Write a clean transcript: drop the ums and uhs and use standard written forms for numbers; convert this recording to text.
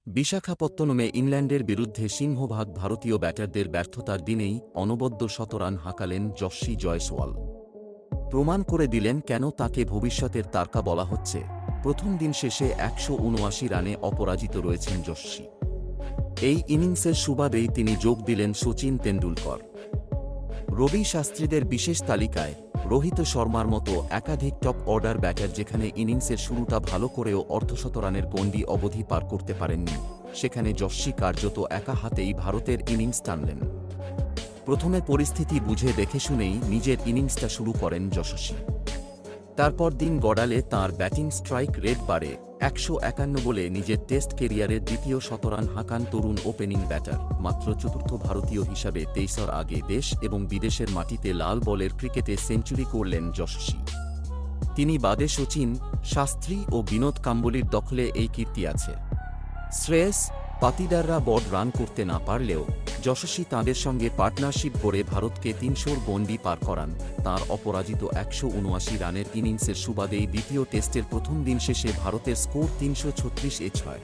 বিশাখাপত্তনমে ইংল্যান্ডের বিরুদ্ধে সিংহভাগ ভারতীয় ব্যাটারদের ব্যর্থতার দিনেই অনবদ্য শতরান হাঁকালেন যশস্বী জয়সওয়াল। প্রমাণ করে দিলেন কেন তাকে ভবিষ্যতের তারকা বলা হচ্ছে। প্রথম দিন শেষে ১৭৯ রানে অপরাজিত রয়েছেন যশস্বী। এই ইনিংসের সুবাদেই তিনি যোগ দিলেন শচীন তেন্ডুলকর, রবি শাস্ত্রীদের বিশেষ তালিকায়। রোহিত শর্মার মতো একাধিক টপ অর্ডার ব্যাটার যেখানে ইনিংসের শুরুটা ভালো করেও অর্ধশতরানের গণ্ডি অবধি পার করতে পারেননি, সেখানে যশস্বী কার্যত একা হাতেই ভারতের ইনিংস টানলেন। প্রথমে পরিস্থিতি বুঝে দেখেশুনেই নিজের ইনিংসটা শুরু করেন যশস্বী। তারপর দিন গড়ালে তাঁর ব্যাটিং স্ট্রাইক রেট বাড়ে ১৫১ বলে নিজের টেস্ট কেরিয়ারের দ্বিতীয় শতরান হাঁকান তরুণ ওপেনিং ব্যাটার। মাত্র চতুর্থ ভারতীয় হিসাবে ২৩ আগে দেশ এবং বিদেশের মাটিতে লাল বলের ক্রিকেটে সেঞ্চুরি করলেন যশস্বী। তিনি বাদে শচীন, শাস্ত্রী ও বিনোদ কাম্বলির দখলে এই কীর্তি আছে। শ্রেয়স, পাতিদাররা বড় রান করতে না পারলেও যশস্বী তাঁদের সঙ্গে পার্টনারশিপ করে ভারতকে ৩০০ গণ্ডি পার করান। তাঁর অপরাজিত ১৭৯ রানের ইনিংসের সুবাদেই দ্বিতীয় টেস্টের প্রথম দিন শেষে ভারতের স্কোর ৩৩৬-৬।